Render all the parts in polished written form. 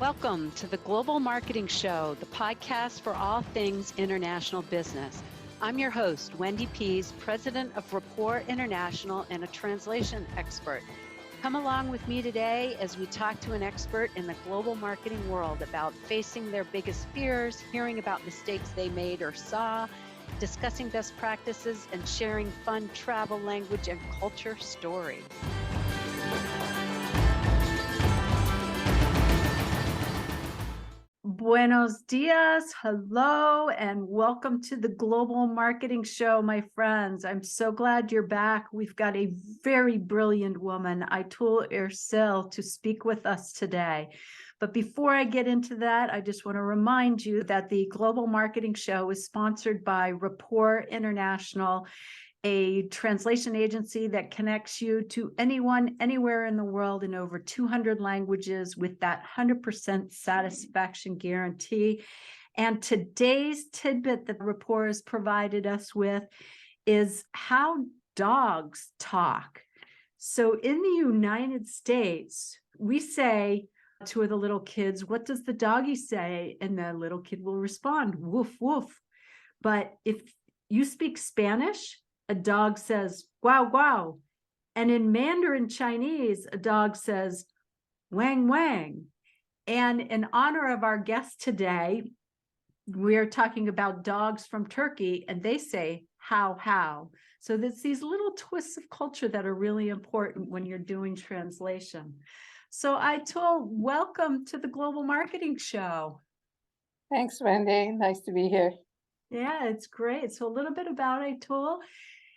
Welcome to the Global Marketing Show, the podcast for all things international business. I'm your host, Wendy Pease, president of Rapport International and a translation expert. Come along with me today as we talk to an expert in the global marketing world about facing their biggest fears, hearing about mistakes they made or saw, discussing best practices, and sharing fun travel, language, and culture stories. Buenos dias, hello, and welcome to the Global Marketing Show, my friends. I'm so glad you're back. We've got a very brilliant woman, Aytul Ercil, to speak with us today. But before I get into that, I just want to remind you that the Global Marketing Show is sponsored by Rapport International, a translation agency that connects you to anyone, anywhere in the world in over 200 languages with that 100% satisfaction guarantee. And today's tidbit that Rapport has provided us with is how dogs talk. So in the United States, we say to the little kids, "What does the doggy say?" And the little kid will respond, "Woof, woof." But if you speak Spanish, a dog says, "Guau, guau." And in Mandarin Chinese, a dog says, "Wang, wang." And in honor of our guest today, we're talking about dogs from Turkey, and they say, "How, how." So there's these little twists of culture that are really important when you're doing translation. So Aytul, welcome to the Global Marketing Show. Thanks, Wendy. Nice to be here. Yeah, it's great. So a little bit about Aytul.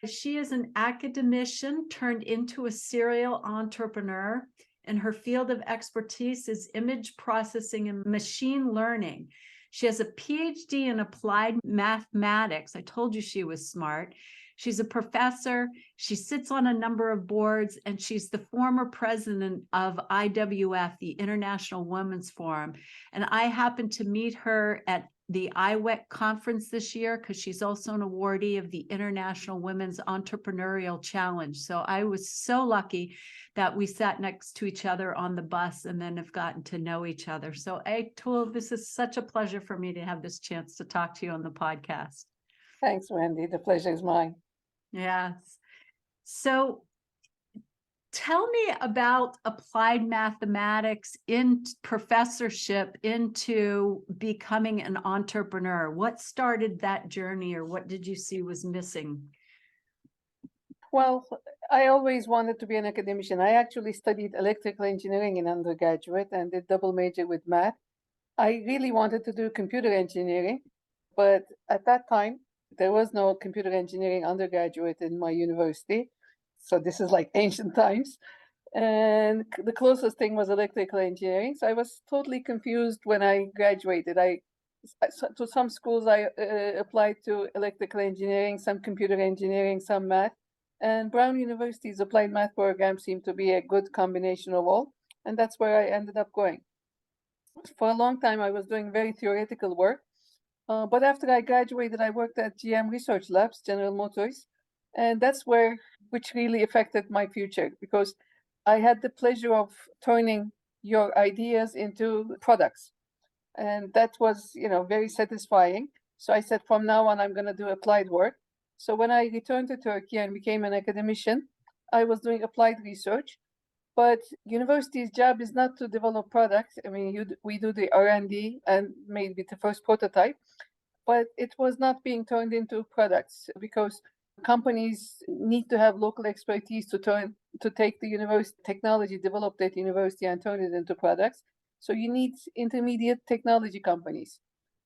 She is an academician turned into a serial entrepreneur, and her field of expertise is image processing and machine learning. She has a PhD in applied mathematics. I told you she was smart. She's a professor. She sits on a number of boards, and she's the former president of IWEC, the International Women's Forum. And I happened to meet her at the IWEC conference this year because she's also an awardee of the International Women's Entrepreneurial Challenge. So I was so lucky that we sat next to each other on the bus and then have gotten to know each other. So Aytul, this is such a pleasure for me to have this chance to talk to you on the podcast. Thanks, Wendy. The pleasure is mine. Yes. So tell me about applied mathematics in professorship into becoming an entrepreneur. What started that journey, or what did you see was missing? Well, I always wanted to be an academician. I actually studied electrical engineering in undergraduate and did double major with math. I really wanted to do computer engineering, but at that time, there was no computer engineering undergraduate in my university. So this is like ancient times. And the closest thing was electrical engineering. So I was totally confused when I graduated. To some schools, I applied to electrical engineering, some computer engineering, some math. And Brown University's applied math program seemed to be a good combination of all. And that's where I ended up going. For a long time, I was doing very theoretical work. But after I graduated, I worked at GM Research Labs, General Motors. And that's which really affected my future, because I had the pleasure of turning your ideas into products. And that was, very satisfying. So I said, from now on, I'm going to do applied work. So when I returned to Turkey and became an academician, I was doing applied research. But university's job is not to develop products. I mean, we do the R&D and maybe the first prototype, but it was not being turned into products because companies need to have local expertise to take the university technology developed at university and turn it into products. So you need intermediate technology companies,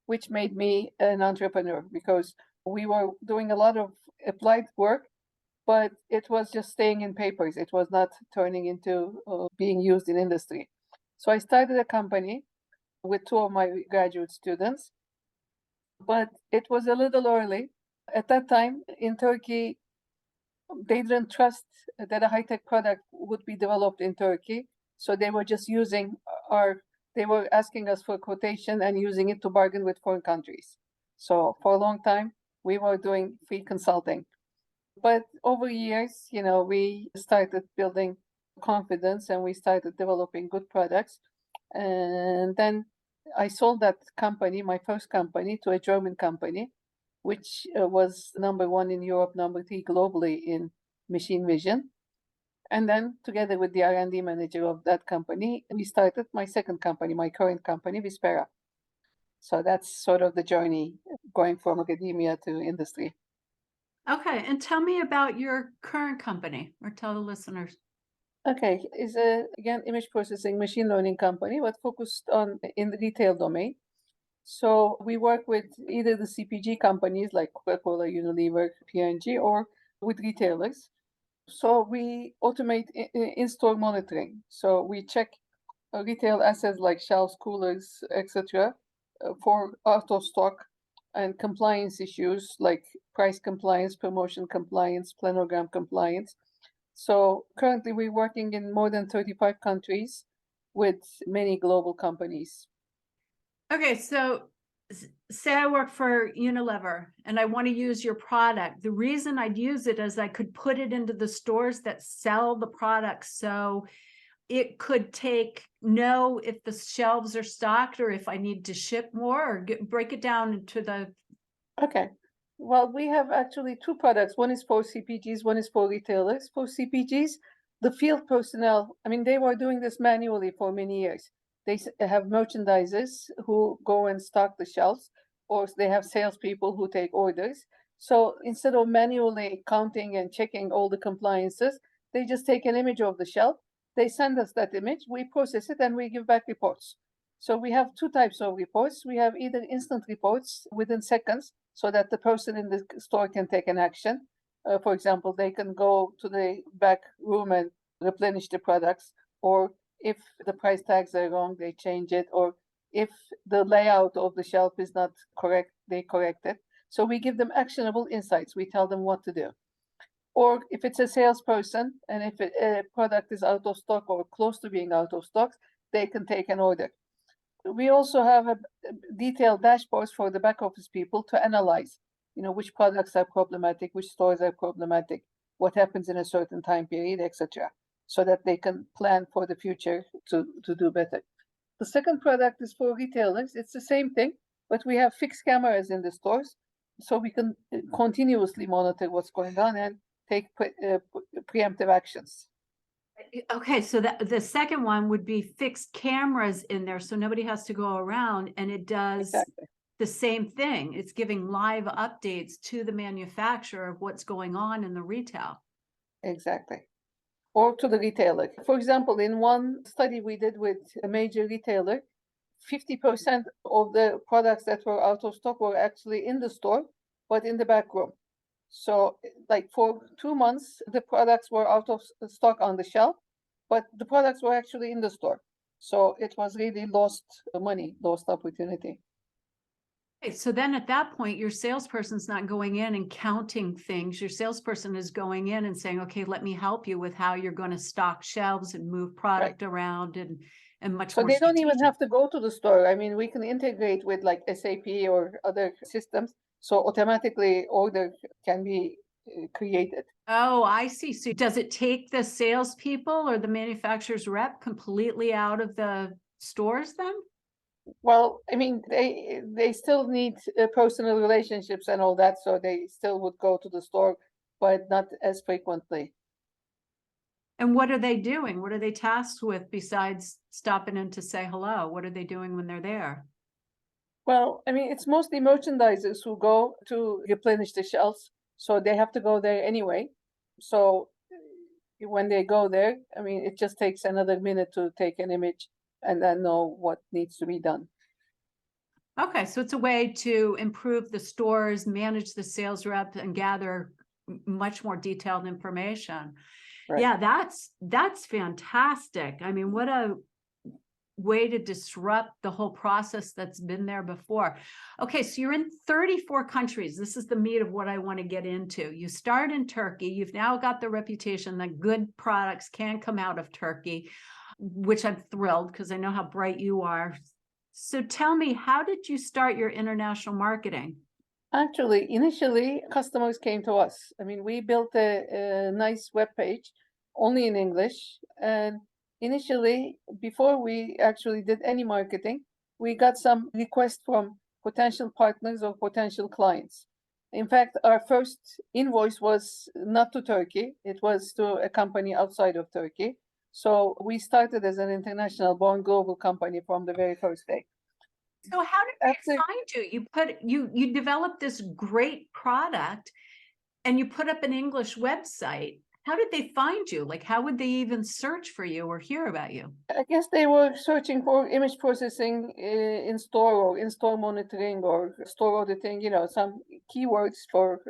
which made me an entrepreneur because we were doing a lot of applied work, but it was just staying in papers. It was not turning into being used in industry. So I started a company with two of my graduate students, but it was a little early. At that time in Turkey, they didn't trust that a high-tech product would be developed in Turkey. So they were just they were asking us for quotation and using it to bargain with foreign countries. So for a long time, we were doing free consulting. But over years, we started building confidence and we started developing good products. And then I sold that company, my first company, to a German company, which was number one in Europe, number three globally in machine vision. And then together with the R&D manager of that company, we started my second company, my current company, Vispera. So that's sort of the journey going from academia to industry. Okay, and tell me about your current company, or tell the listeners. Okay, is a again image processing machine learning company, but focused on in the retail domain. So we work with either the CPG companies like Coca-Cola, Unilever, P&G, or with retailers. So we automate in-store monitoring. So we check retail assets like shelves, coolers, etc., for out of stock and compliance issues like price compliance, promotion compliance, planogram compliance. So currently we're working in more than 35 countries with many global companies. Okay, so say I work for Unilever and I want to use your product. The reason I'd use it is I could put it into the stores that sell the product. So it could know if the shelves are stocked or if I need to ship more, or break it down into the. Okay. Well, we have actually two products. One is for CPGs, one is for retailers. For CPGs, the field personnel, I mean, they were doing this manually for many years. They have merchandisers who go and stock the shelves, or they have salespeople who take orders. So instead of manually counting and checking all the compliances, they just take an image of the shelf. They send us that image, we process it, and we give back reports. So we have two types of reports. We have either instant reports within seconds, so that the person in the store can take an action. For example, they can go to the back room and replenish the products, or if the price tags are wrong, they change it, or if the layout of the shelf is not correct, they correct it. So we give them actionable insights. We tell them what to do. Or if it's a salesperson and if a product is out of stock or close to being out of stock, they can take an order. We also have a detailed dashboards for the back office people to analyze, which products are problematic, which stores are problematic, what happens in a certain time period, etc., so that they can plan for the future to do better. The second product is for retailers. It's the same thing, but we have fixed cameras in the stores, so we can continuously monitor what's going on and take preemptive actions. Okay, so the second one would be fixed cameras in there, so nobody has to go around, and it does Exactly. the same thing. It's giving live updates to the manufacturer of what's going on in the retail. Exactly. Or to the retailer. For example, in one study we did with a major retailer, 50% of the products that were out of stock were actually in the store, but in the back room. So, like for 2 months, the products were out of stock on the shelf, but the products were actually in the store. So it was really lost money, lost opportunity. Okay, so then at that point, your salesperson's not going in and counting things. Your salesperson is going in and saying, okay, let me help you with how you're going to stock shelves and move product around and much So more they don't even strategic. have to go to the store. I mean, we can integrate with like SAP or other systems. So automatically order can be created. Oh, I see. So does it take the salespeople or the manufacturer's rep completely out of the stores then? Well, I mean, they still need personal relationships and all that, so they still would go to the store, but not as frequently. And what are they doing? What are they tasked with besides stopping in to say hello? What are they doing when they're there? Well, I mean, it's mostly merchandisers who go to replenish the shelves, so they have to go there anyway. So when they go there, I mean, it just takes another minute to take an image and then know what needs to be done. Okay, so it's a way to improve the stores, manage the sales rep, and gather much more detailed information. Right. Yeah, that's fantastic. I mean, what a way to disrupt the whole process that's been there before. Okay, so you're in 34 countries. This is the meat of what I want to get into. You start in Turkey. You've now got the reputation that good products can come out of Turkey, which I'm thrilled because I know how bright you are. So tell me, how did you start your international marketing? Actually, initially, customers came to us. I mean, we built a nice web page only in English, and initially, before we actually did any marketing, we got some requests from potential partners or potential clients. In fact, our first invoice was not to Turkey, it was to a company outside of Turkey. So we started as an international born global company from the very first day. So how did they After find you? You developed this great product and you put up an English website. How did they find you? Like, how would they even search for you or hear about you? I guess they were searching for image processing in store or in-store monitoring or store auditing, some keywords for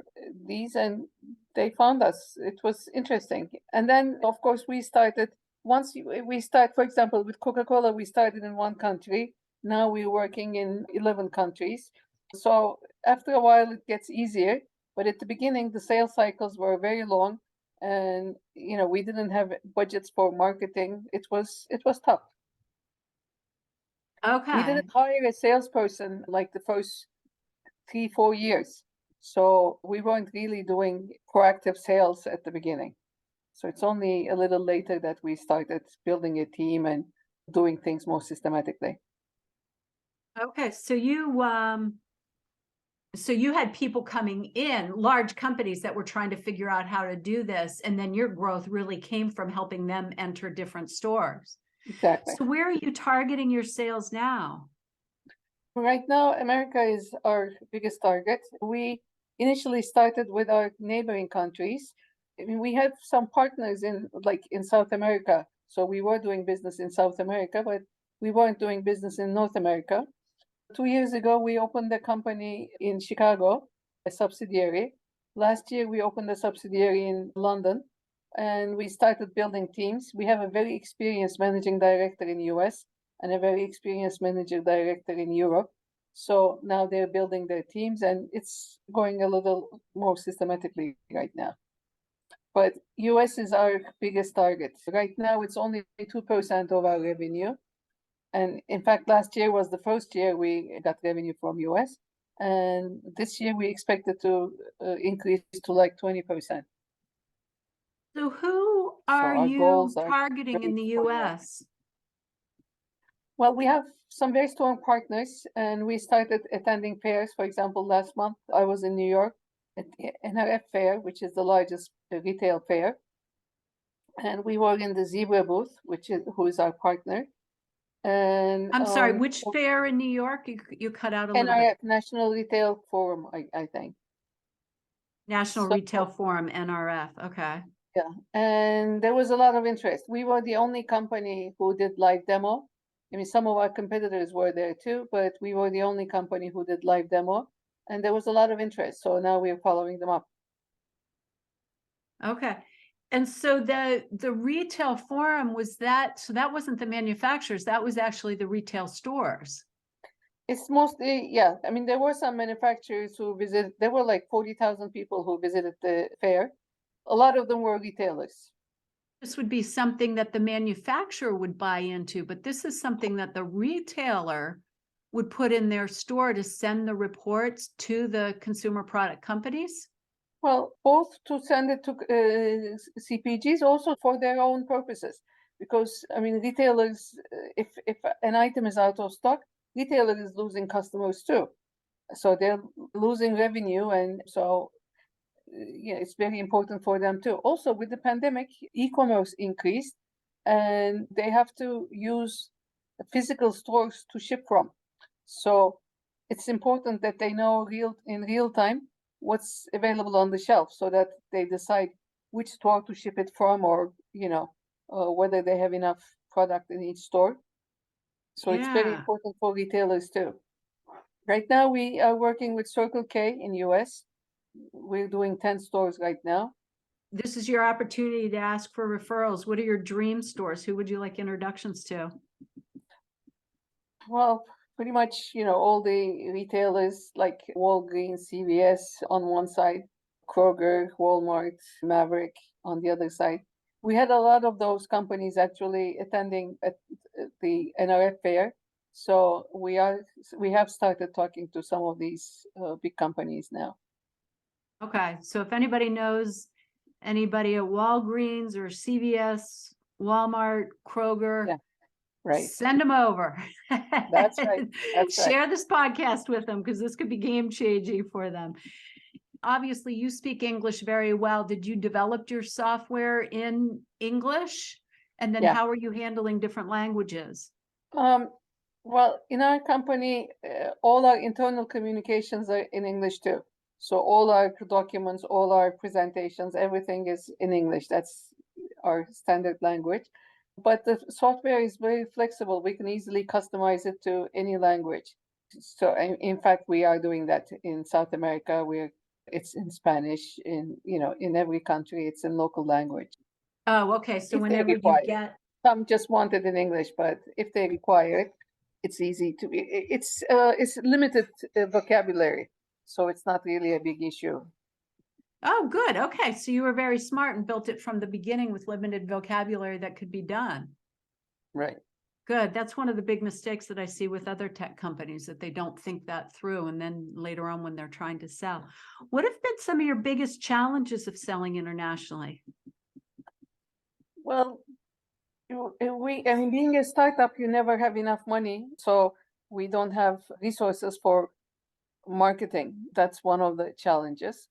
these, and they found us. It was interesting. And then, of course, we started, we start, for example, with Coca-Cola, we started in one country. Now we're working in 11 countries. So after a while, it gets easier. But at the beginning, the sales cycles were very long, and we didn't have budgets for marketing. It was tough. We Okay. didn't hire a salesperson like the first 3-4 years, so we weren't really doing proactive sales at the beginning. So it's only a little later that we started building a team and doing things more systematically. Okay. So you had people coming in, large companies that were trying to figure out how to do this, and then your growth really came from helping them enter different stores. Exactly. So where are you targeting your sales now? Right now, America is our biggest target. We initially started with our neighboring countries. I mean, we had some partners in South America, so we were doing business in South America, but we weren't doing business in North America. 2 years ago, we opened a company in Chicago, a subsidiary. Last year, we opened a subsidiary in London, and we started building teams. We have a very experienced managing director in the US and a very experienced manager director in Europe. So now they're building their teams, and it's going a little more systematically right now. But US is our biggest target. Right now, it's only 2% of our revenue. And in fact, last year was the first year we got revenue from US. And this year we expect it to increase to like 20%. So who So are our you goals are targeting in great the for US. US? Well, we have some very strong partners, and we started attending fairs. For example, last month I was in New York at the NRF fair, which is the largest retail fair. And we were in the Zebra booth, who is our partner. And I'm sorry, which fair in New York? You cut out a little bit. NRF, National Retail Forum, I think. National So, Retail Forum, NRF. Okay. yeah, and there was a lot of interest. We were the only company who did live demo. I mean, some of our competitors were there too, but we were the only company who did live demo, and there was a lot of interest. So now we're following them up. Okay. And so the retail forum so that wasn't the manufacturers, that was actually the retail stores. It's mostly, yeah. I mean, there were some manufacturers who visited. There were like 40,000 people who visited the fair. A lot of them were retailers. This would be something that the manufacturer would buy into, but this is something that the retailer would put in their store to send the reports to the consumer product companies. Well, both to send it to CPGs, also for their own purposes. Because, I mean, retailers, if an item is out of stock, retailer is losing customers too. So they're losing revenue. And so, yeah, it's very important for them too. Also, with the pandemic, e-commerce increased, and they have to use physical stores to ship from. So it's important that they know in real time what's available on the shelf, so that they decide which store to ship it from, or whether they have enough product in each store. So it's very Yeah. important for retailers too. Right now we are working with Circle K in US. We're doing 10 stores right now. This is your opportunity to ask for referrals. What are your dream stores? Who would you like introductions to? Well, pretty much, all the retailers like Walgreens, CVS on one side, Kroger, Walmart, Maverick on the other side. We had a lot of those companies actually attending at the NRF fair. So we have started talking to some of these big companies now. Okay, so if anybody knows anybody at Walgreens or CVS, Walmart, Kroger. Yeah, right. Send them over. That's right. That's right. Share this podcast with them because this could be game changing for them. Obviously, you speak English very well. Did you develop your software in English? And then Yeah. how are you handling different languages? Well, in our company, all our internal communications are in English too. So all our documents, all our presentations, everything is in English. That's our standard language. But the software is very flexible. We can easily customize it to any language. So in fact, we are doing that in South America. It's in Spanish, in every country, it's in local language. Oh, okay. So If they whenever you require it. get, Some just want it in English, but if they require it, it's easy to. It's limited vocabulary, so it's not really a big issue. oh, good. Okay. So you were very smart and built it from the beginning with limited vocabulary that could be done. Right. Good. That's one of the big mistakes that I see with other tech companies, that they don't think that through. And then later on, when they're trying to sell, what have been some of your biggest challenges of selling internationally? Well, being a startup, you never have enough money, so we don't have resources for marketing. That's one of the challenges,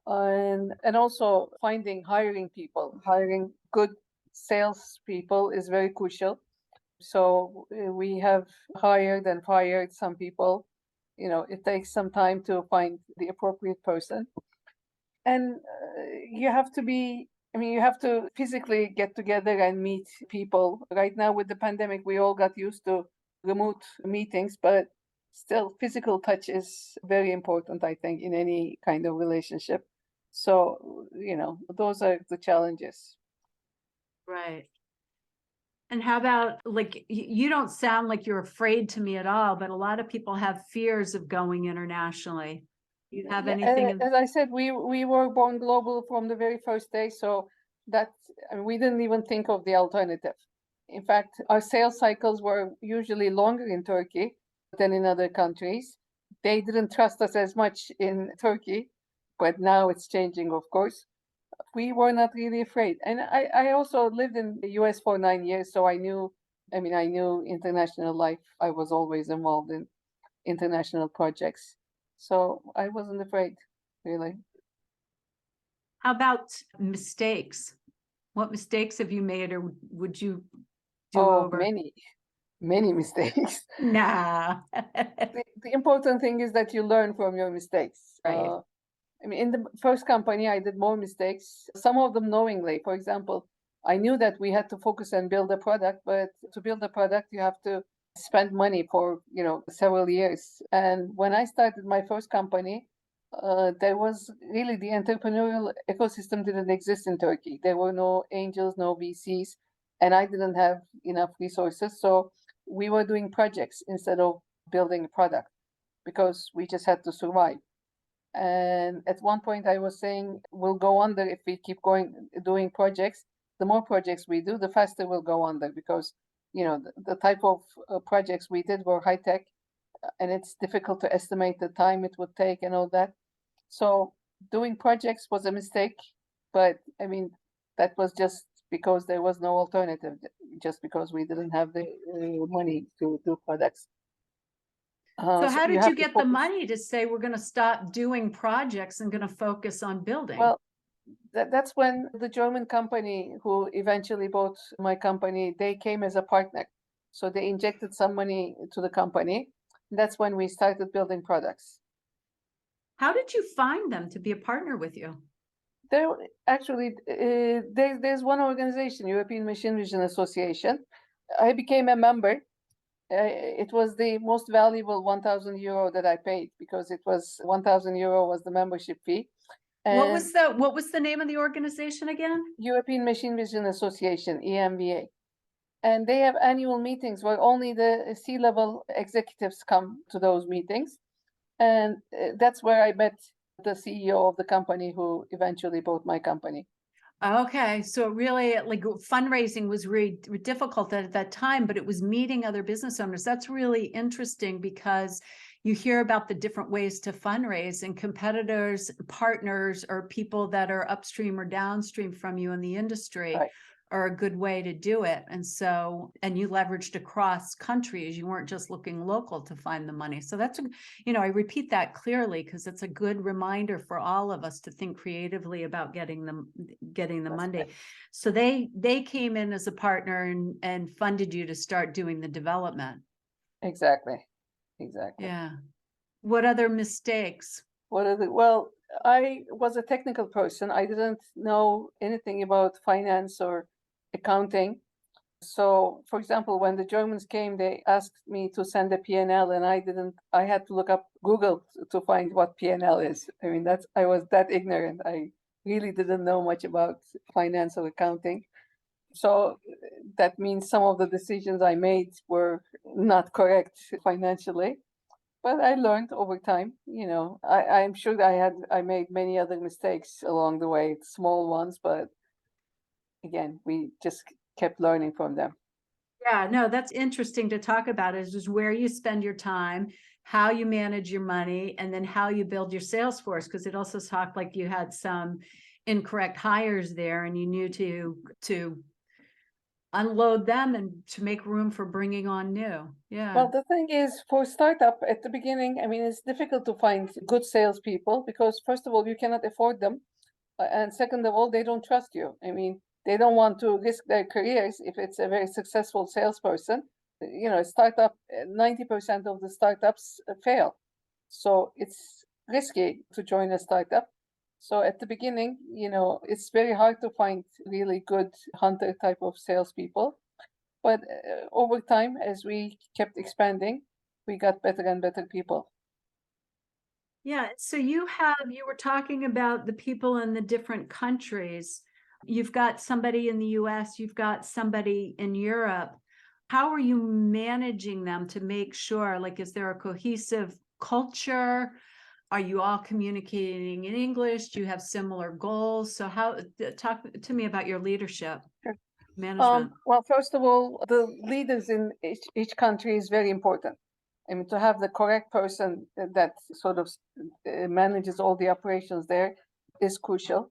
and also hiring people, hiring good salespeople is very crucial. So we have hired and fired some people. It takes some time to find the appropriate person. And you have to you have to physically get together and meet people. Right now, with the pandemic, we all got used to remote meetings, but still, physical touch is very important, I think, in any kind of relationship. So, those are the challenges. Right. And how about, like, you don't sound like you're afraid to me at all, but a lot of people have fears of going internationally. Do you have Yeah, anything? as I said, we were born global from the very first day, so we didn't even think of the alternative. In fact, our sales cycles were usually longer in Turkey than in other countries. They didn't trust us as much in Turkey, but now it's changing, of course. We were not really afraid. And I also lived in the US for 9 years, so I knew international life. I was always involved in international projects. So I wasn't afraid, really. How about mistakes? What mistakes have you made, or would you do Oh, over? many, many mistakes. Nah. The important thing is that you learn from your mistakes. Right. In the first company, I did more mistakes, some of them knowingly. For example, I knew that we had to focus and build a product, but to build a product, you have to spend money for, several years. And when I started my first company, there was really the entrepreneurial ecosystem didn't exist in Turkey. There were no angels, no VCs, and I didn't have enough resources. So we were doing projects instead of building a product because we just had to survive. And at one point, I was saying we'll go under if we keep going doing projects. The more projects we do, the faster we'll go under because the type of projects we did were high tech, and it's difficult to estimate the time it would take and all that. So doing projects was a mistake, but that was just because there was no alternative, just because we didn't have the money to do products. So So how you did you have to get the focus. money to say we're going to stop doing projects and going to focus on building? Well, that's when the German company who eventually bought my company, they came as a partner. So they injected some money to the company. That's when we started building products. How did you find them to be a partner with you? There actually there's one organization, European Machine Vision Association. I became a member. It was the most valuable 1,000 euro that I paid because it was 1,000 euro was the membership fee. What And was the name of the organization again? European Machine Vision Association, EMVA. And they have annual meetings where only the C-level executives come to those meetings. And that's where I met the CEO of the company who eventually bought my company. Okay, so really, like, fundraising was really difficult at that time, but it was meeting other business owners. That's really interesting because you hear about the different ways to fundraise, and competitors, partners, or people that are upstream or downstream from you in the industry Right. are a good way to do it. And so, and you leveraged across countries. You weren't just looking local to find the money. So that's, I repeat that clearly because it's a good reminder for all of us to think creatively about getting the money. So they came in as a partner and funded you to start doing the development. Exactly. Yeah. What other mistakes? Well, I was a technical person. I didn't know anything about finance or accounting. So, for example, when the Germans came, they asked me to send a P&L, and I had to look up Google to find what P&L is. I mean, I was that ignorant. I really didn't know much about finance or accounting. So that means some of the decisions I made were not correct financially. But I learned over time, I'm sure I made many other mistakes along the way, small ones, but again, we just kept learning from them. Yeah, no, that's interesting to talk about is just where you spend your time, how you manage your money, and then how you build your sales force. Because it also talked like you had some incorrect hires there and you knew to unload them and to make room for bringing on new. Yeah. Well, the thing is, for startup at the beginning, I mean, it's difficult to find good salespeople because, first of all, you cannot afford them. And second of all, they don't trust you. I mean, they don't want to risk their careers if it's a very successful salesperson. Startup, 90% of the startups fail. So it's risky to join a startup. So at the beginning, it's very hard to find really good hunter type of salespeople. But over time, as we kept expanding, we got better and better people. Yeah. So you were talking about the people in the different countries. You've got somebody in the US, you've got somebody in Europe. How are you managing them to make sure, like, is there a cohesive culture? Are you all communicating in English? Do you have similar goals? So talk to me about your leadership Sure. management. Well, first of all, the leaders in each country is very important. I mean, to have the correct person that sort of manages all the operations there is crucial.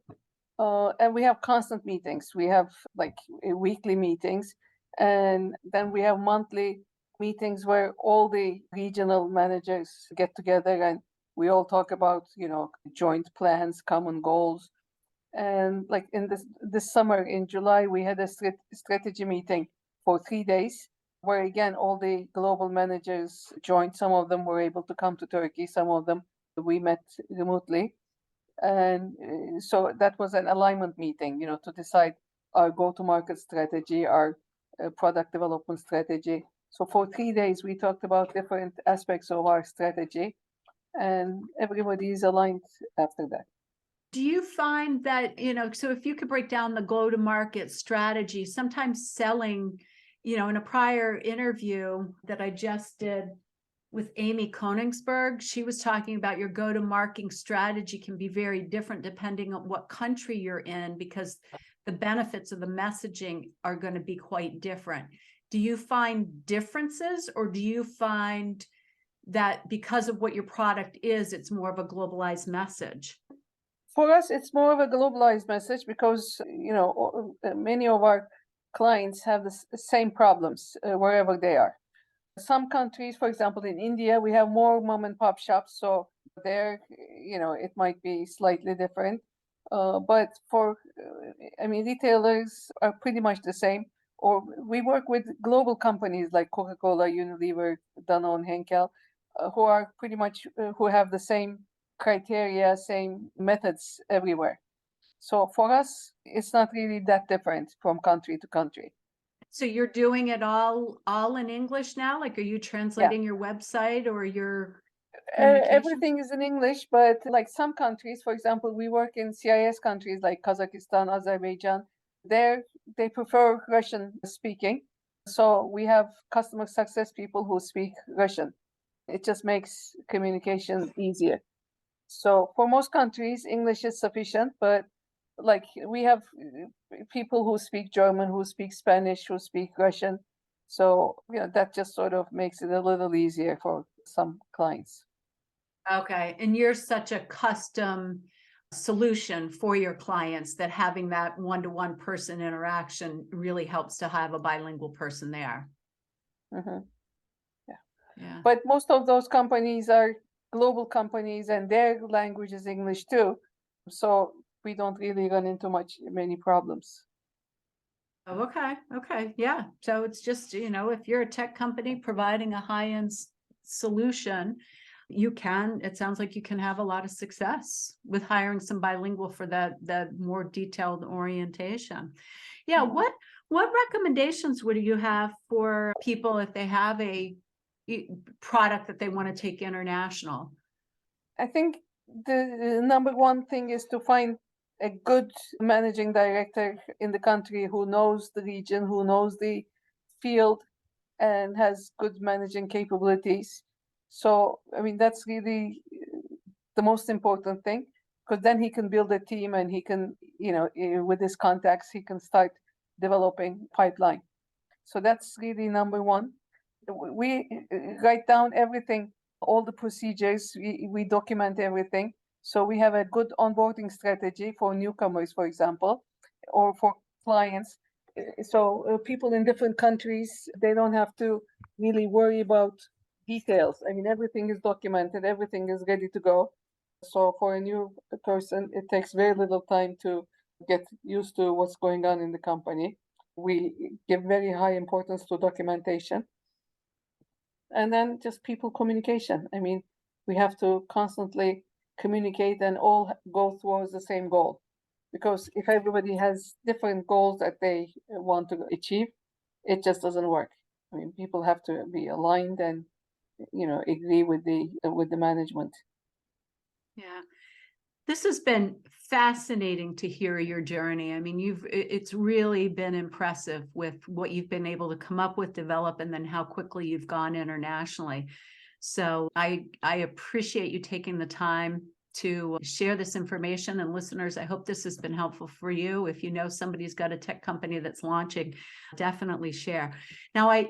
And we have constant meetings. We have like weekly meetings, and then we have monthly meetings where all the regional managers get together and we all talk about, joint plans, common goals. And like in this summer in July, we had a strategy meeting for 3 days, where again all the global managers joined. Some of them were able to come to Turkey. Some of them we met remotely, and so that was an alignment meeting, to decide our go-to-market strategy, our product development strategy. So for 3 days, we talked about different aspects of our strategy, and everybody is aligned after that. Do you find that, so if you could break down the go-to-market strategy, sometimes selling, in a prior interview that I just did with Amy Koningsberg, she was talking about your go-to-market strategy can be very different depending on what country you're in, because the benefits of the messaging are going to be quite different. Do you find differences, or do you find that because of what your product is, it's more of a globalized message? For us, it's more of a globalized message because, many of our clients have the same problems wherever they are. Some countries, for example, in India, we have more mom and pop shops. So there, it might be slightly different. But retailers are pretty much the same. Or we work with global companies like Coca-Cola, Unilever, Danone, Henkel, who are pretty much, who have the same criteria, same methods everywhere. So for us, it's not really that different from country to country. So you're doing it all in English now? Like, are you translating your website or your communication? Everything is in English, but like some countries, for example, we work in CIS countries like Kazakhstan, Azerbaijan. There, they prefer Russian speaking. So we have customer success people who speak Russian. It just makes communication easier. So for most countries, English is sufficient, but like we have people who speak German, who speak Spanish, who speak Russian. So, that just sort of makes it a little easier for some clients. Okay. And you're such a custom solution for your clients, that having that one-to-one person interaction really helps to have a bilingual person there. Mhm. Yeah. But most of those companies are global companies and their language is English too. So we don't really run into many problems. Oh, okay. Okay. Yeah. So it's just, if you're a tech company providing a high-end solution, it sounds like you can have a lot of success with hiring some bilingual for that more detailed orientation. Yeah. Mhm. What recommendations would you have for people if they have a product that they want to take international? I think the number one thing is to find a good managing director in the country who knows the region, who knows the field, and has good managing capabilities. So, I mean, that's really the most important thing, because then he can build a team and he can, with his contacts, he can start developing pipeline. So that's really number one. We write down everything, all the procedures, we document everything. So we have a good onboarding strategy for newcomers, for example, or for clients. So people in different countries, they don't have to really worry about details. I mean, everything is documented, everything is ready to go. So for a new person, it takes very little time to get used to what's going on in the company. We give very high importance to documentation. And then just people communication. I mean, we have to constantly communicate and all go towards the same goal. Because if everybody has different goals that they want to achieve, it just doesn't work. I mean, people have to be aligned and agree with the management. Yeah. This has been fascinating to hear your journey. I mean, it's really been impressive with what you've been able to come up with, develop, and then how quickly you've gone internationally. So I appreciate you taking the time to share this information. And listeners, I hope this has been helpful for you. If you know somebody's got a tech company that's launching, definitely share. Now, I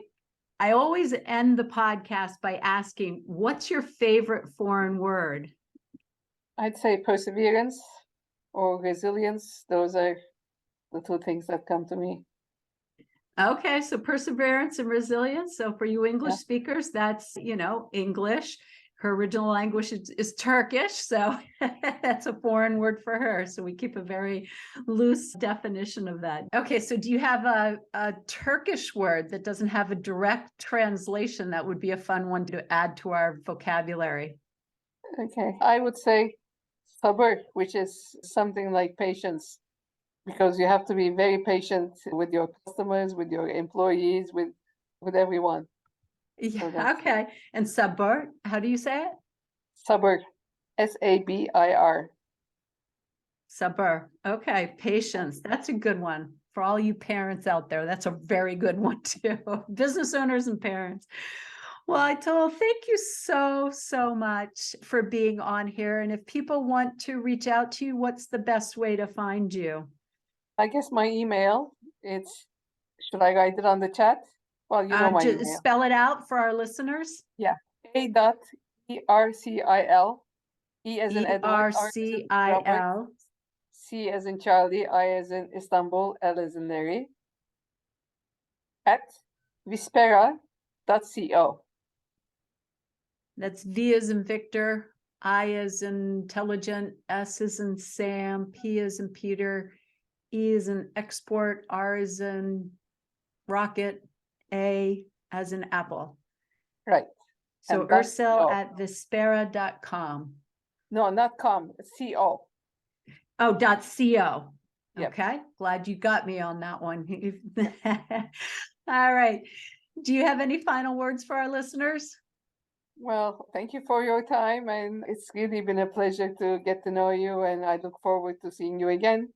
always end the podcast by asking, what's your favorite foreign word? I'd say perseverance or resilience. Those are the two things that come to me. Okay, so perseverance and resilience. So for you English Yeah. speakers, that's, English. Her original language is Turkish, so that's a foreign word for her. So we keep a very loose definition of that. Okay, so do you have a Turkish word that doesn't have a direct translation that would be a fun one to add to our vocabulary? Okay. I would say sabır, which is something like patience, because you have to be very patient with your customers, with your employees, with everyone. So Yeah, okay. And sabır, how do you say it? sabır, SABIR. Sabır. Okay, patience. That's a good one. For all you parents out there, that's a very good one too. Business owners and parents. Well, Aytul, thank you so much for being on here. And if people want to reach out to you, what's the best way to find you? I guess my email, should I write it on the chat? Well, you know my Just email. spell it out for our listeners. Yeah. A.ERCIL, E as in Edward, R as in Robert, ERCIL. C as in Charlie, I as in Istanbul, L as in Larry, at vispera.co. That's V as in Victor, I as in intelligent, S as in Sam, P as in Peter, E as in export, R as in rocket, A as in apple. Right. So And that's Ercil CO. at vispera.com. No, not com, CO. Oh, .co. Yep. Okay, glad you got me on that one. All right. Do you have any final words for our listeners? Well, thank you for your time, and it's really been a pleasure to get to know you, and I look forward to seeing you again.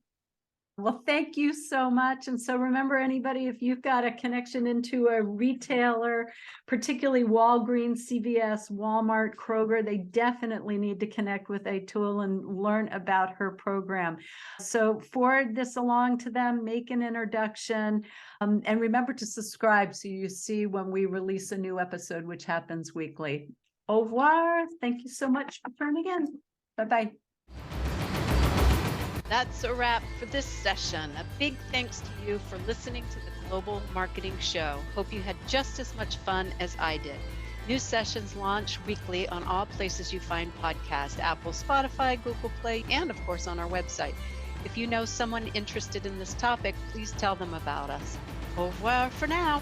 Well, thank you so much. And so remember, anybody, if you've got a connection into a retailer, particularly Walgreens, CVS, Walmart, Kroger, they definitely need to connect with Aytul and learn about her program. So forward this along to them, make an introduction, and remember to subscribe so you see when we release a new episode, which happens weekly. Au revoir. Thank you so much for tuning in. Bye-bye. That's a wrap for this session. A big thanks to you for listening to the Global Marketing Show. Hope you had just as much fun as I did. New sessions launch weekly on all places you find podcasts, Apple, Spotify, Google Play, and of course on our website. If you know someone interested in this topic, please tell them about us. Au revoir for now.